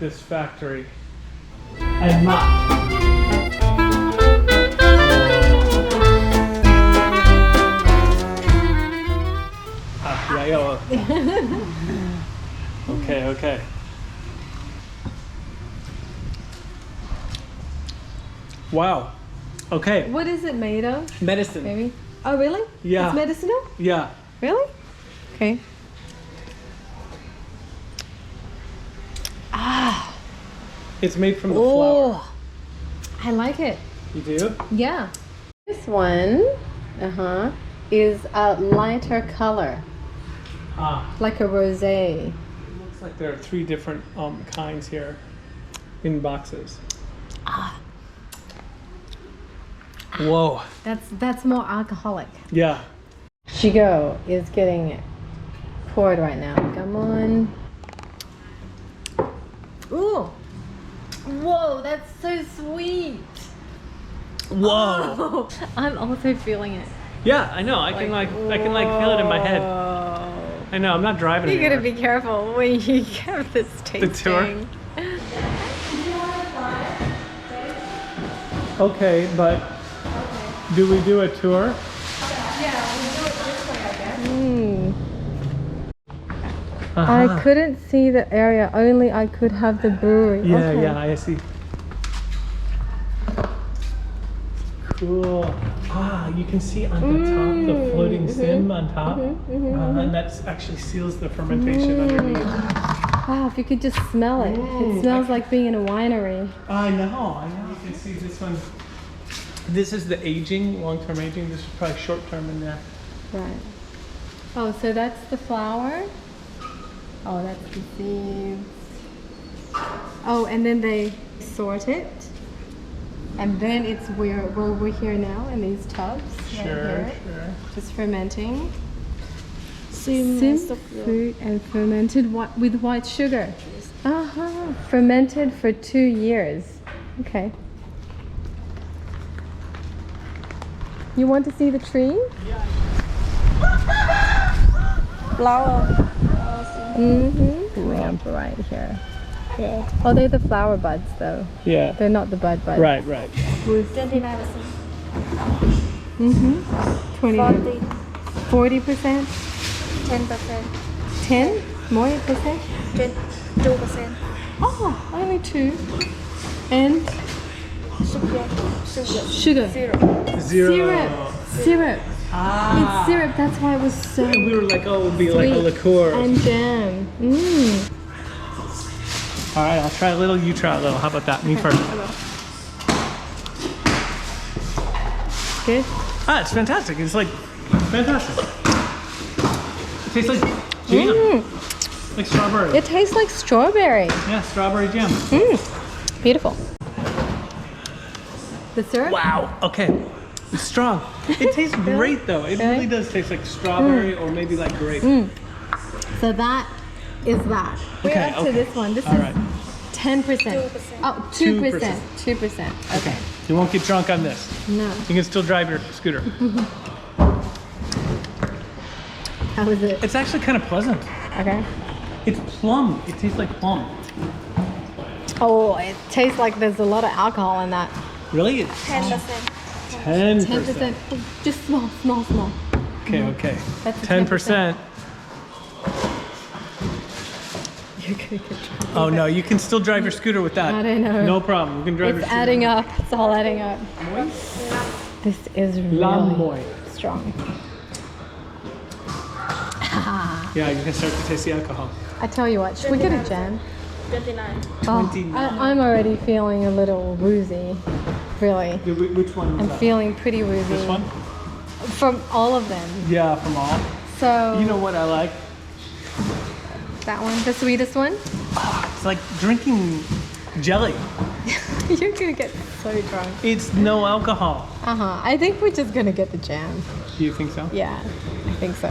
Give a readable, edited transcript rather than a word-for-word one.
this factory. And not. Okay, okay. Wow. Okay. What is it made of? Medicine. Maybe. Oh, really? Yeah. It's medicinal? Yeah. Really? Okay. Ah. It's made from the flour. I like it. You do? Yeah. This one, is a lighter color, like a rosé. It looks like there are 3 different kinds here in boxes. Whoa. That's more alcoholic. Yeah. Shigo is getting poured right now. Come on. Ooh. Whoa, that's so sweet. Whoa. Oh, I'm also feeling it. Yeah, I know. I can feel it in my head. I know. I'm not driving. You gotta anywhere. be careful when you have this tasting. The tour? Okay, but do we do a tour? I couldn't see the area, only I could have the brewery. Yeah, Okay. yeah, I see. Cool. You can see on the top the floating sim on top, and that actually seals the fermentation underneath. Wow, if you could just smell it. It smells like being in a winery. I know. You can see this one. This is the aging, long-term aging. This is probably short-term in there. Right. Oh, so that's the flour. Oh, that's the seeds. Oh, and then they sort it. And then it's where we're here now in these tubs. Sure, right here, sure. just fermenting. Sim Fruit and fermented with white sugar. Fermented for 2 years. Okay. You want to see the tree? flower. Ramp right here. Yeah. Oh, they're the flower buds though. Yeah. They're not the bud buds. Right, right. 29%. 20. 40%? 10%. 10? More percent? 2%. Oh, only 2. And Sugar. sugar. Zero. Syrup. It's syrup. That's why it was so And we were like, oh, it would be like a sweet. liqueur. And jam. All right, I'll try a little. You try a little. How about that? Me first. Good. It's fantastic. It's like fantastic. It tastes like jam, like strawberry. It tastes like strawberry. Yeah, strawberry jam. Beautiful. The syrup? Wow. Okay. It's strong. It tastes great though. It really does taste like strawberry or maybe like grape. So that is that. We're Okay, up to this one. This All is right. 10%. Oh, 2%. 2%. Okay. You won't get drunk on this. No. You can still drive your scooter. How is it? It's actually kind of pleasant. Okay. It's plum. It tastes like plum. Oh, it tastes like there's a lot of alcohol in that. Really? It's 10%. 10%. 10%. Oh, just small. Okay, okay. That's 10%. You're gonna get drunk. Oh no, you can still drive your scooter with that. I don't know. No problem. You can drive your It's scooter. adding up. It's all adding up. This is Lamoy. really strong. Yeah, you can start to taste the alcohol. I tell you what, should we get a jam? 29. Oh, 29. I'm already feeling a little woozy. Really. Which one was I'm that? feeling pretty woozy. This one? From all of them. Yeah, from all. So You know what I like? that one, the sweetest one. It's like drinking jelly. You're gonna get so drunk. It's no alcohol. I think we're just gonna get the jam. Do you think so? Yeah, I think so.